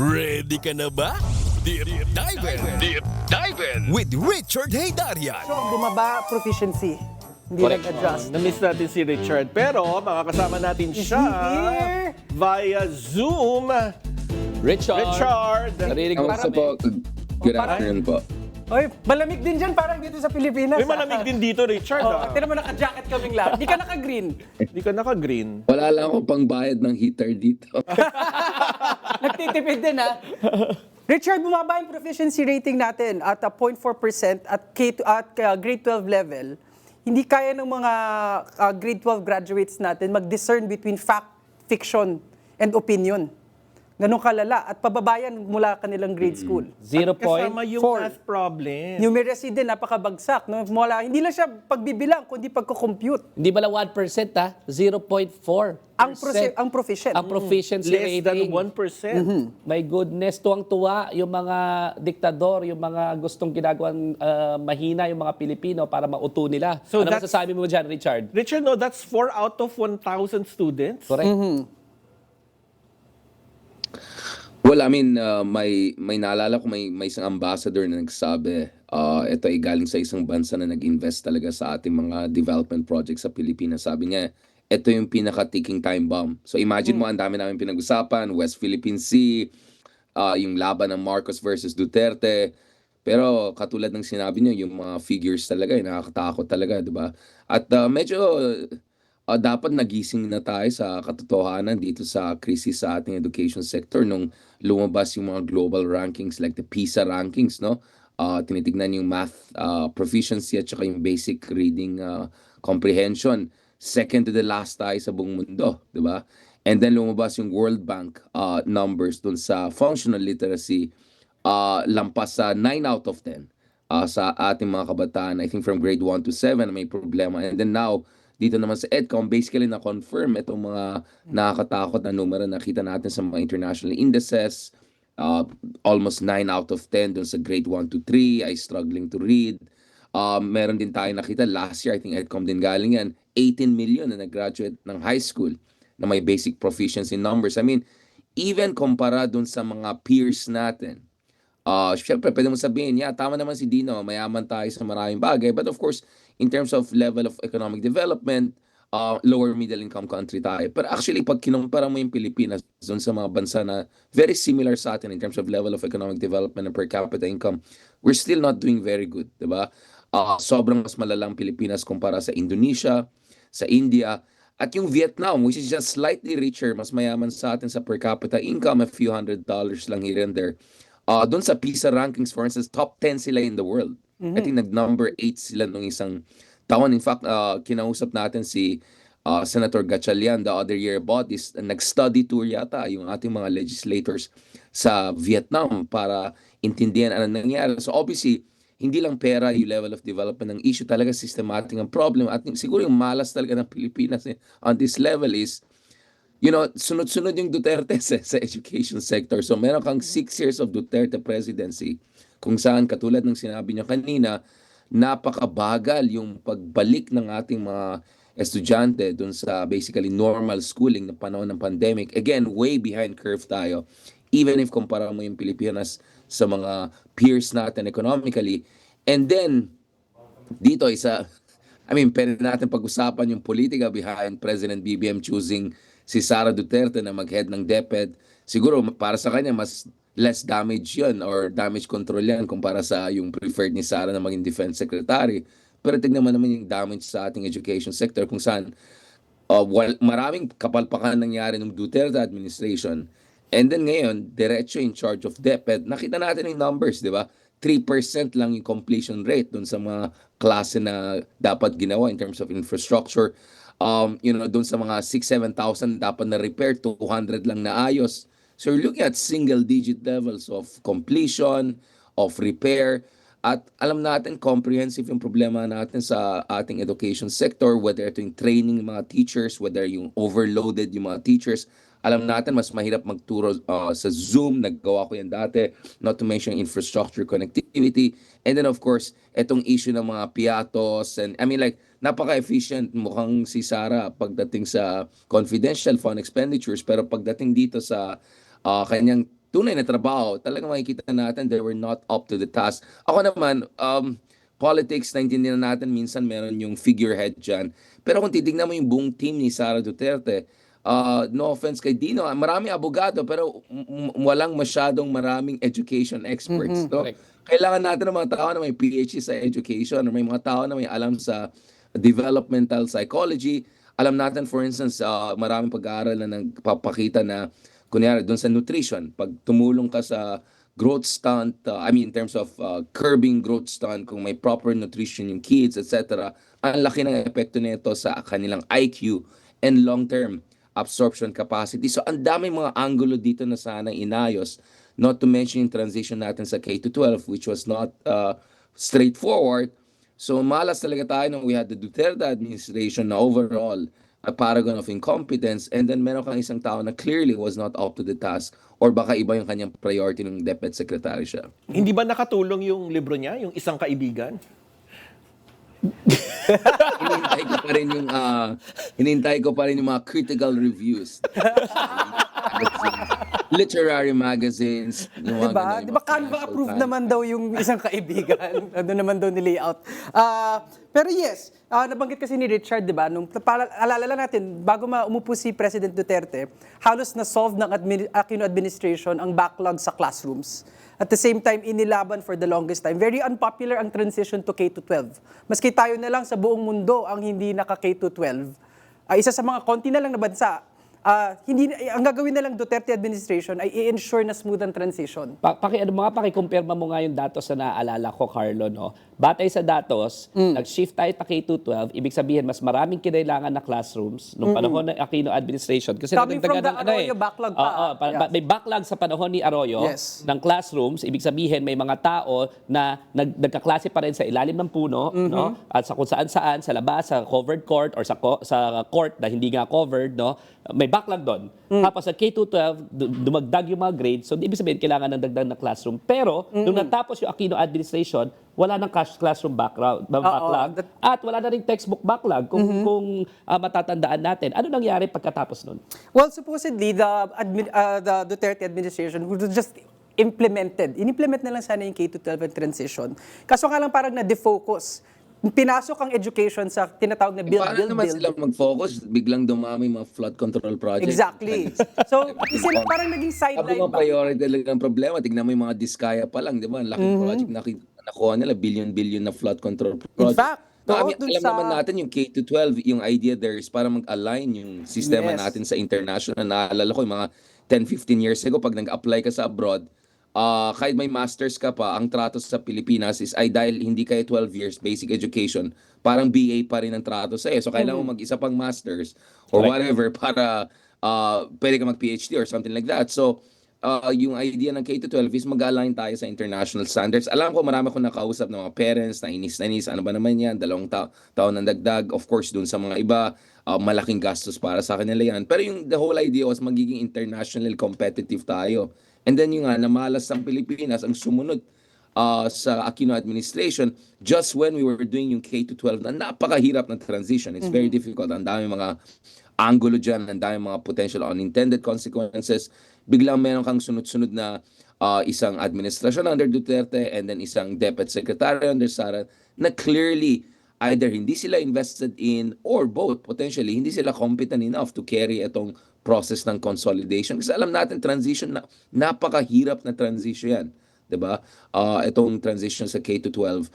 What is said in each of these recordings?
Ready ka na ba? Deep Dive with Richard Haydarian. So, bumaba proficiency. Hindi nag-adjust. Na-miss natin si Richard. Pero makakasama natin siya Here. via Zoom. Richard! Narinig mo Kamusta kami. po? Good afternoon po. Oy, malamig din dyan parang dito sa Pilipinas. May malamig din dito, Richard. Oh, at naman naka-jacket kaming lahat. Hindi ka naka-green. Hindi ka naka-green. Wala lang akong pangbayad ng heater dito. Nagtitipid din, ha? Richard, bumaba yung proficiency rating natin at 0.4% at grade 12 level. Hindi kaya ng mga grade 12 graduates natin mag-discern between fact, fiction, and opinion. Ganun kalala. At pababayan mula kanilang grade school. 0.4. Kasama yung math problem. Numeracy din, napakabagsak. No? Hindi lang siya pagbibilang, kundi pagko-compute. Hindi pala 1% ha? 0.4%. Ang proficient. Ang proficiency Less than rating. 1%. My goodness, tuwang-tuwa yung mga diktador, yung mga gustong ginagawang mahina yung mga Pilipino para mauto nila. So ano that's- masasabi mo dyan, Richard? Richard, no, that's 4 out of 1,000 students. Correct? Well, I mean, may naalala ko may isang ambassador na nagsabi, ito ay galing sa isang bansa na nag-invest talaga sa ating mga development projects sa Pilipinas. Sabi niya, ito yung pinaka-ticking time bomb. So imagine mo, ang dami namin pinag-usapan, West Philippine Sea, yung laban ng Marcos versus Duterte. Pero katulad ng sinabi niyo, yung mga figures talaga, nakakatakot talaga, di ba? At medyo dapat nagising na tayo sa katotohanan dito sa krisis sa ating education sector nung lumabas yung mga global rankings like the PISA rankings, no? Tinitignan yung math proficiency at saka yung basic reading comprehension. Second to the last tayo sa buong mundo, di ba? And then lumabas yung World Bank numbers dun sa functional literacy, lampas sa 9 out of 10 sa ating mga kabataan. I think from grade 1 to 7 may problema. And then now, dito naman sa EDCOM, basically na-confirm itong mga nakakatakot na numero na nakita natin sa mga international indices. Almost 9 out of 10 dun sa grade 1 to 3 ay struggling to read. Meron din tayo nakita last year, I think EDCOM din galing yan, 18 million na nag-graduate ng high school na may basic proficiency numbers. I mean, even kumpara dun sa mga peers natin, syempre, pwede mo sabihin, tama naman si Dino, mayaman tayo sa maraming bagay. But of course, in terms of level of economic development, lower middle income country tayo. But actually, pag kinumpara mo yung Pilipinas doon sa mga bansa na very similar sa atin in terms of level of economic development and per capita income, we're still not doing very good, di ba? Sobrang mas malalang Pilipinas kumpara sa Indonesia, sa India, at yung Vietnam, which is just slightly richer, mas mayaman sa atin sa per capita income, a few $100 lang here and there. Doon sa PISA rankings, for instance, top 10 sila in the world. I think nag-number 8 sila nung isang taon. In fact, kinausap natin si Senator Gatchalian the other year about this. Nag-study tour yata yung ating mga legislators sa Vietnam para intindihan ano nangyari. So obviously, hindi lang pera yung level of development ng issue. Talaga systematic ang problem. At siguro yung malas talaga ng Pilipinas on this level is, sunod-sunod yung Duterte sa education sector. So meron kang 6 years of Duterte presidency kung saan katulad ng sinabi niyo kanina, napakabagal yung pagbalik ng ating mga estudyante dun sa basically normal schooling na panahon ng pandemic. Again, way behind curve tayo. Even if kumpara mo yung Pilipinas sa mga peers natin economically. And then, dito pwede natin pag-usapan yung politika behind President BBM choosing si Sara Duterte na mag-head ng DepEd. Siguro para sa kanya mas less damage yun or damage control yan kumpara sa yung preferred ni Sara na maging defense secretary. Pero tignan mo naman yung damage sa ating education sector kung saan maraming kapalpakan nangyari ng Duterte administration. And then ngayon, diretso in charge of DepEd. Nakita natin yung numbers, di ba? 3% lang yung completion rate dun sa mga klase na dapat ginawa in terms of infrastructure. Dun sa mga 6,000-7,000 dapat na repair, 200 lang na ayos. So you're looking at single-digit levels of completion, of repair. At alam natin, comprehensive yung problema natin sa ating education sector, whether ito yung training ng mga teachers, whether yung overloaded yung mga teachers. Alam natin, mas mahirap magturo sa Zoom. Naggawa ko yan dati. Not to mention infrastructure connectivity. And then of course, itong issue ng mga piatos. And napaka-efficient mukhang si Sara pagdating sa confidential fund expenditures. Pero pagdating dito sa kanyang tunay na trabaho, talagang makikita natin they were not up to the task. Ako naman, politics, naintindihan natin, minsan meron yung figurehead dyan. Pero kung titignan mo yung buong team ni Sara Duterte, no offense kay Dino, maraming abogado pero walang masyadong maraming education experts. No? Correct. Kailangan natin ng mga tao na may PhD sa education or may mga tao na may alam sa developmental psychology. Alam natin, for instance, maraming pag-aaral na nagpapakita na, kunyari, doon sa nutrition, pag tumulong ka sa growth stunt, in terms of curbing growth stunt, kung may proper nutrition yung kids, etc., ang laki ng epekto nito sa kanilang IQ and long-term absorption capacity. So, ang daming mga angulo dito na sana inayos, not to mention yung transition natin sa K-12, which was not straightforward. So, malas talaga tayo nung we had the Duterte administration na overall a paragon of incompetence, and then meron kang isang tao na clearly was not up to the task or baka iba yung kanyang priority ng DepEd secretary siya. Hindi ba nakatulong yung libro niya, yung Isang Kaibigan? Hinintay ko pa rin yung mga critical reviews. Literary magazines. Yung mga Diba? ganun, yung Diba mga Canva financial approved times. naman daw yung Isang Kaibigan. Ano naman daw ni layout. Pero yes, nabanggit kasi ni Richard, diba? Nung alala lang natin, bago umupo si President Duterte, halos na-solve ng Aquino administration ang backlog sa classrooms. At the same time, inilaban for the longest time. Very unpopular ang transition to K-12. Maski tayo na lang sa buong mundo ang hindi naka-K-12. Isa sa mga konti na lang na bansa, ang gagawin na lang Duterte administration ay i-ensure na smooth ang transition. Pakikumpirma mo nga yung datos na naaalala ko, Carlo, no? Batay sa datos, nag-shift tayo pa K-12, ibig sabihin mas maraming kinailangan na classrooms nung panahon ng Aquino administration. Kasi Coming from nadagdagan the Arroyo backlog pa. Yeah. May backlog sa panahon ni Arroyo Yes. ng classrooms, ibig sabihin may mga tao na nagkaklase pa rin sa ilalim ng puno, no? At sa kung saan-saan, sa labas, sa covered court or sa court na hindi nga covered, no? May backlog doon. Tapos sa K-12, dumagdag yung mga grades. So, ibig sabihin, kailangan ng dagdag na classroom. Pero, nung natapos yung Aquino administration, wala nang classroom backlog. At wala na rin textbook backlog kung matatandaan natin. Ano nangyari pagkatapos nun? Well, supposedly, the Duterte administration who just inimplement na lang sana yung K-12 and transition. Kaso nga lang parang na-defocus. Pinasok ang education sa tinatawag na build, Paano build, naman build. sila mag-focus? Biglang dumami mga flood control projects. Exactly. So, sila parang naging Sabi sideline mo, ba? priority talaga ang problema. Tignan mo yung mga Diskaya pa lang, di ba? Ang laking project na nakuha nila, billion-billion na flood control project. In fact, No, dun alam sa... naman natin yung K-12, yung idea there is para mag-align yung sistema Yes. natin sa international. Naalala ko yung mga 10-15 years ago, pag nag-apply ka sa abroad, kahit may masters ka pa, ang trato sa Pilipinas is ay dahil hindi kayo 12 years basic education, parang BA pa rin ang trato sa So kailangan mo mag-isa pang masters or Correct. whatever para pwede ka mag-PhD or something like that. So yung idea ng K-12 is mag-align tayo sa international standards. Alam ko marami akong nakausap ng mga parents na inis, ano ba naman yan, 2 taon ng dagdag. Of course, dun sa mga iba, malaking gastos para sa kanila yan. Pero yung the whole idea was magiging internationally competitive tayo. And then yung namalas ng Pilipinas ang sumunod sa Aquino administration just when we were doing yung K-12 na napakahirap na transition. It's very difficult. Ang dami mga angulo dyan, ang dami mga potential unintended consequences. Biglang meron kang sunod-sunod na isang administrasyon under Duterte and then isang DepEd secretary under Sara na clearly either hindi sila invested in or both potentially hindi sila competent enough to carry itong process ng consolidation. Kasi alam natin transition na napakahirap na transition yan, 'di ba? Itong transition sa K-12.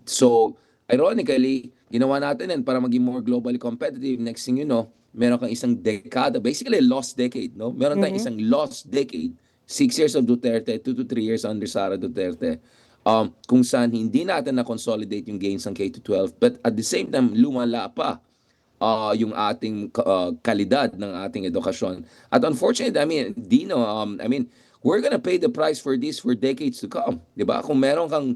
So ironically, ginawa natin yan para maging more globally competitive. Next thing you know, meron kang isang dekada, basically a lost decade, no? Meron tayong isang lost decade, 6 years of Duterte, 2 to 3 years under Sara Duterte. Kung saan hindi natin na-consolidate yung gains ng K-12, but at the same time, lumala pa yung ating kalidad ng ating edukasyon. At unfortunately, Dino, we're gonna pay the price for this for decades to come. Diba? Kung meron kang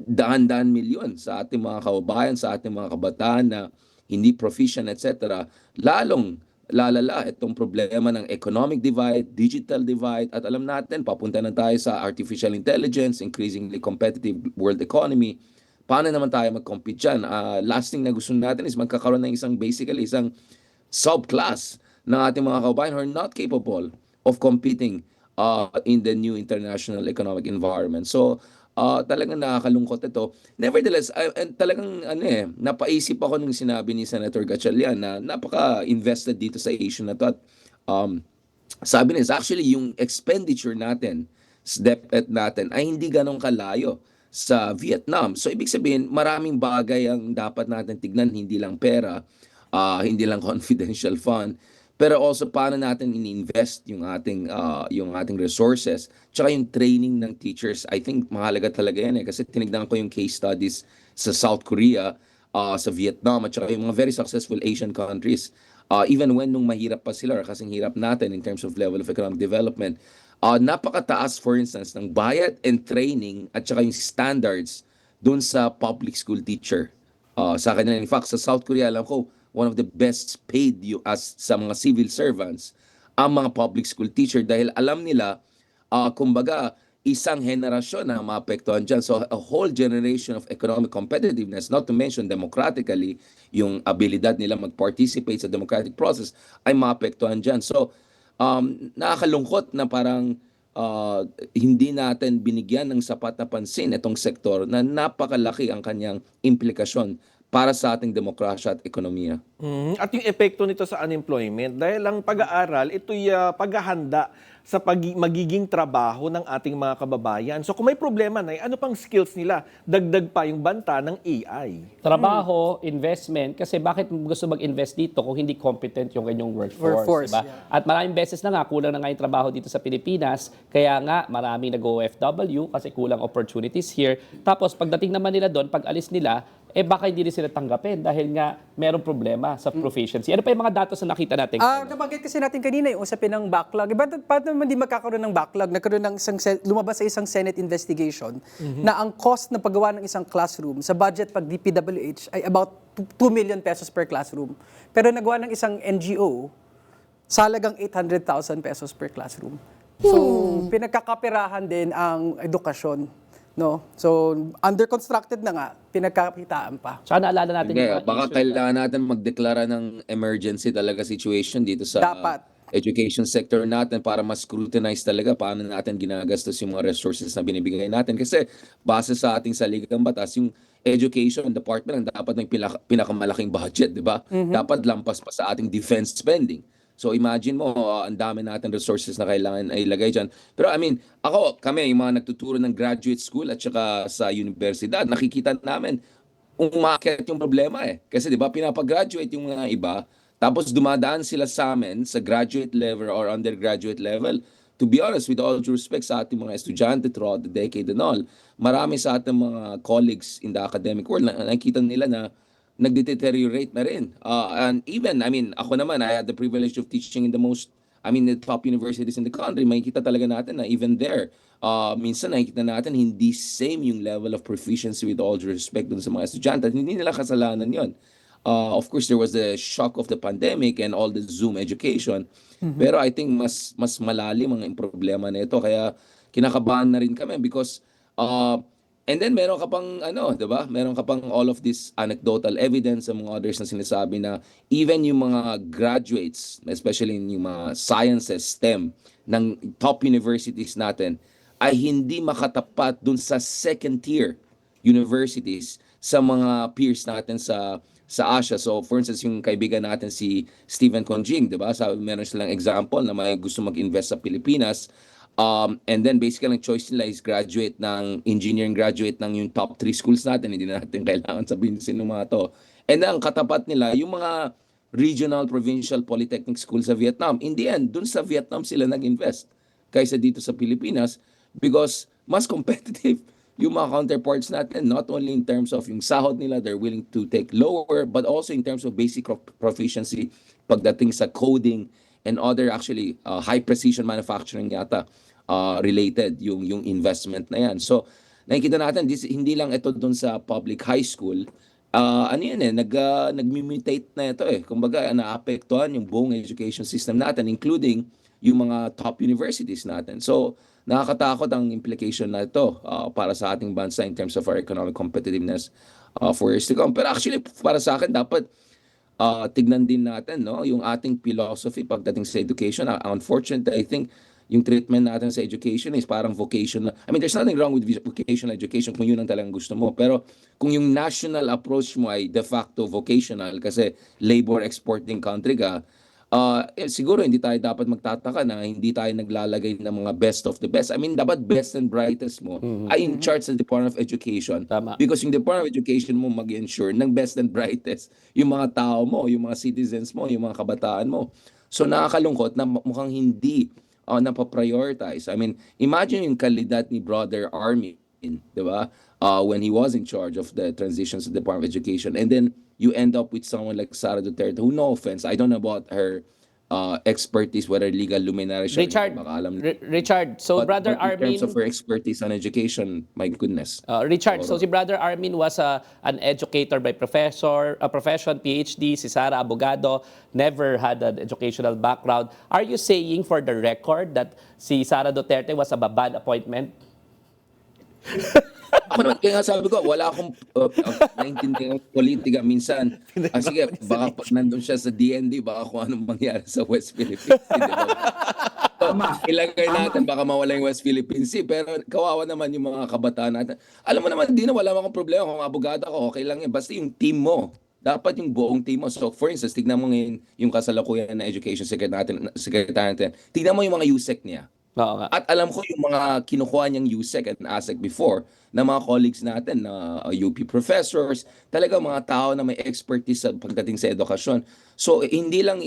daan-daan milyon sa ating mga kababayan, sa ating mga kabataan na hindi proficient, etc., lalong lalala itong problema ng economic divide, digital divide, at alam natin, papunta na tayo sa artificial intelligence, increasingly competitive world economy. Paano naman tayo mag-compete dyan? Last thing na gusto natin is magkakaroon ng basically isang subclass ng ating mga kababayan who are not capable of competing in the new international economic environment. So, talagang nakakalungkot ito. Nevertheless, and talagang napaisip ako nung sinabi ni Senator Gatchalian na napaka-invested dito sa issue na to. At sabi niya, actually yung expenditure natin, DepEd natin ay hindi ganong kalayo sa Vietnam. So ibig sabihin, maraming bagay ang dapat natin tignan, hindi lang pera, hindi lang confidential fund, pero also paano natin ini-invest yung ating resources, tsaka yung training ng teachers. I think mahalaga talaga yan kasi tinignan ko yung case studies sa South Korea, sa Vietnam, at tsaka yung mga very successful Asian countries. Even when nung mahirap pa sila, kasing hirap natin in terms of level of economic development, napakataas, for instance, ng bayad and training at saka yung standards dun sa public school teacher. Sa kanila, in fact, sa South Korea, alam ko, one of the best paid as sa mga civil servants ang mga public school teacher dahil alam nila, kumbaga, isang henerasyon na maapektuhan dyan. So, a whole generation of economic competitiveness, not to mention democratically, yung abilidad nila mag-participate sa democratic process ay maapektuhan dyan. So, nakakalungkot na parang hindi natin binigyan ng sapat na pansin itong sektor na napakalaki ang kanyang implikasyon para sa ating demokrasya at ekonomiya. At yung epekto nito sa unemployment, dahil ang pag-aaral, ito'y paghahanda sa magiging trabaho ng ating mga kababayan. So kung may problema na, ano pang skills nila? Dagdag pa yung banta ng AI. Trabaho, investment, kasi bakit gusto mag-invest dito kung hindi competent yung kanyang workforce, diba? Yeah. At maraming beses na nga, kulang na nga yung trabaho dito sa Pilipinas, kaya nga maraming nag-OFW kasi kulang opportunities here. Tapos pagdating naman nila doon, pag alis nila, baka hindi rin sila tanggapin dahil nga merong problema sa proficiency. Ano pa yung mga datos na nakita natin? Nabanggit kasi natin kanina yung usapin ng backlog. Paano naman di magkakaroon ng backlog? Nagkaroon ng lumabas sa isang Senate investigation na ang cost ng paggawa ng isang classroom sa budget pag DPWH ay about 2 million pesos per classroom. Pero nagawa ng isang NGO, salagang 800,000 pesos per classroom. So, pinagkakapirahan din ang edukasyon. No? So, under-constructed na nga, pinagkakitaan pa. Tsaka naalala natin Hindi, yung mga baka issues kailangan natin magdeklara ng emergency talaga situation dito sa Dapat. education sector natin para mas scrutinize talaga paano natin ginagastos yung mga resources na binibigay natin. Kasi base sa ating saligang batas, yung education department ang dapat ng pinakamalaking budget, di ba? Dapat lampas pa sa ating defense spending. So imagine mo, ang dami natin resources na kailangan ay ilagay dyan. Pero I mean, kami, yung mga nagtuturo ng graduate school at saka sa universidad, nakikita namin, umakyat yung problema Kasi di ba, pinapagraduate yung mga iba, tapos dumadaan sila sa amin sa graduate level or undergraduate level. To be honest, with all due respect sa ating mga estudyante throughout the decade and all, marami sa ating mga colleagues in the academic world na nakikita nila na nagdeteriorate na rin. And even, I mean, ako naman, I had the privilege of teaching in the top universities in the country. Makikita talaga natin na even there, minsan nakikita natin hindi same yung level of proficiency with all due respect dun sa mga estudyante. Hindi nila kasalanan yon. Of course, there was the shock of the pandemic and all the Zoom education. Pero I think mas malalim ang problema na ito. Kaya kinakabahan na rin kami because and then meron ka pang 'di ba? Meron ka pang all of this anecdotal evidence among others na sinasabi na even yung mga graduates, especially yung mga sciences, STEM ng top universities natin ay hindi makatapat dun sa second tier universities sa mga peers natin sa Asia. So for instance, yung kaibigan natin si Stephen Conjing, 'di ba? Sabi meron silang example na may gusto mag-invest sa Pilipinas. And then basically ang choice nila is engineering graduate ng yung top 3 schools natin. Hindi na natin kailangan sabihin sino mga to. And then ang katapat nila, yung mga regional, provincial, polytechnic schools sa Vietnam. In the end, dun sa Vietnam sila nag-invest kaysa dito sa Pilipinas because mas competitive yung mga counterparts natin, not only in terms of yung sahod nila, they're willing to take lower, but also in terms of basic proficiency pagdating sa coding and other actually high precision manufacturing yata related yung investment na yan. So nakikita natin hindi lang ito doon sa public high school. Nag-mutate na ito Kumbaga naapektuhan yung buong education system natin including yung mga top universities natin. So nakakatakot ang implication na ito para sa ating bansa in terms of our economic competitiveness for years to come. Pero actually para sa akin dapat tignan din natin yung ating philosophy pagdating sa education. Unfortunately, I think yung treatment natin sa education is parang vocational. I mean, there's nothing wrong with vocational education kung yun ang talagang gusto mo. Pero kung yung national approach mo ay de facto vocational kasi labor exporting country ka, siguro hindi tayo dapat magtataka na hindi tayo naglalagay ng mga best of the best. I mean, dapat best and brightest mo ay in charge sa Department of Education. Tama. Because yung Department of Education mo mag-ensure ng best and brightest yung mga tao mo, yung mga citizens mo, yung mga kabataan mo. So nakakalungkot na mukhang hindi napaprioritize. I mean, imagine yung kalidad ni Brother Armin, di ba? When he was in charge of the transitions to the Department of Education. And then you end up with someone like Sara Duterte, who, no offense, I don't know about her expertise, whether legal luminary siya. Richard, baka alam. Richard, so But Brother in Armin, terms of her expertise on education, my goodness. Richard, so si Brother Armin was an educator by profession, PhD. Si Sara, abogado, never had an educational background. Are you saying for the record that si Sara Duterte was a bad appointment? Ako naman, kaya nga sabi ko, wala akong naintindihan ng politika minsan. Sige, baka pag nandun siya sa DND, baka kung anong mangyari sa West Philippines Sea, di ba? So, ilagay natin, baka mawala yung West Philippines Sea, pero kawawa naman yung mga kabataan natin. Alam mo naman, di na wala akong problema. Kung abogado ako, okay lang yan. Basta yung team mo. Dapat yung buong team mo. So, for instance, tignan mo ngayon yung kasalukuyan na education secretary natin. Tignan mo yung mga USEC niya. Oo nga. At alam ko yung mga kinukuha niyang USEC and ASEC before na mga colleagues natin na UP professors, talaga mga tao na may expertise sa pagdating sa edukasyon. So hindi lang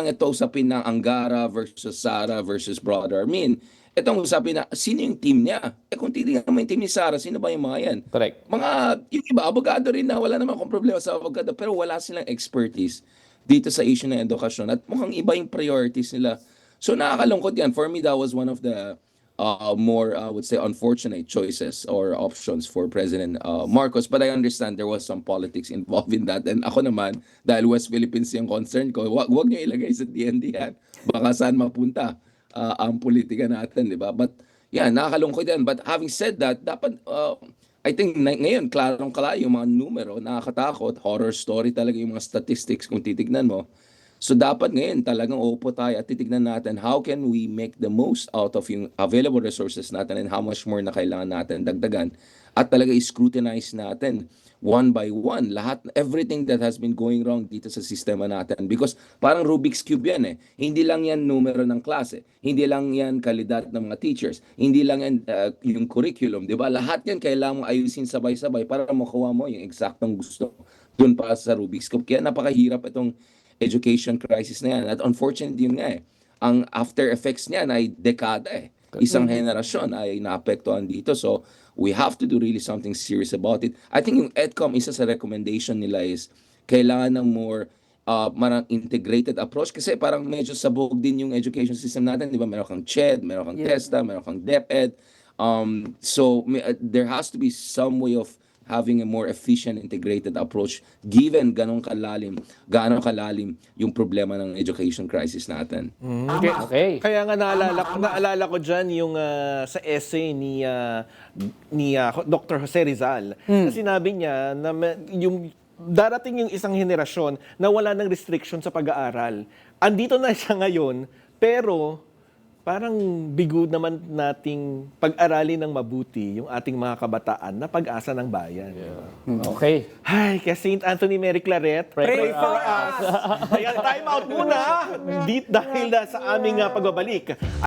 ito usapin ng Angara versus Sara versus Brother Armin. Itong usapin na sino yung team niya. Kung titingnan mo yung team ni Sara, sino ba yung mga yan? Correct. Yung iba, abogado rin na wala naman akong problema sa abogado, pero wala silang expertise dito sa issue ng edukasyon at mukhang iba yung priorities nila. So nakakalungkot yan. For me, that was one of the more, I would say, unfortunate choices or options for President Marcos. But I understand there was some politics involved in that. And ako naman, dahil West Philippines yung concern ko, wag niyo ilagay sa DND yan. Baka saan mapunta ang politika natin, di ba? But yeah, nakakalungkot yan. But having said that, dapat, I think ngayon, klarong-kala yung mga numero, nakakatakot, horror story talaga yung mga statistics kung titignan mo. So dapat ngayon talagang uupo tayo at titignan natin how can we make the most out of yung available resources natin and how much more na kailangan natin dagdagan at talaga i-scrutinize natin one by one everything that has been going wrong dito sa sistema natin because parang Rubik's Cube yan eh. Hindi lang yan numero ng klase, hindi lang yan kalidad ng mga teachers, hindi lang yan yung curriculum, di ba? Lahat yan kailangan mo ayusin sabay-sabay para makuha mo yung eksaktong gusto doon pa sa Rubik's Cube. Kaya napakahirap itong education crisis na yan. At unfortunately yun nga eh. Ang after effects niyan ay dekada eh. Isang henerasyon ay naapektuhan dito. So, we have to do really something serious about it. I think yung EDCOM, isa sa recommendation nila is kailangan ng more marang integrated approach kasi parang medyo sabog din yung education system natin. Di ba? Meron kang CHED, meron kang TESTA, meron kang DepEd. So, there has to be some way of having a more efficient, integrated approach given gaano kalalim yung problema ng education crisis natin. Okay. Kaya nga naalala ko dyan yung sa essay ni Dr. Jose Rizal na sinabi niya na yung darating yung isang henerasyon na wala ng restriction sa pag-aaral. Andito na siya ngayon, pero parang bigo naman nating pag-aralin ng mabuti yung ating mga kabataan na pag-asa ng bayan. Okay. Ay, kaya St. Anthony Mary Claret, pray for us! Kaya time out muna dahil sa aming pagbabalik.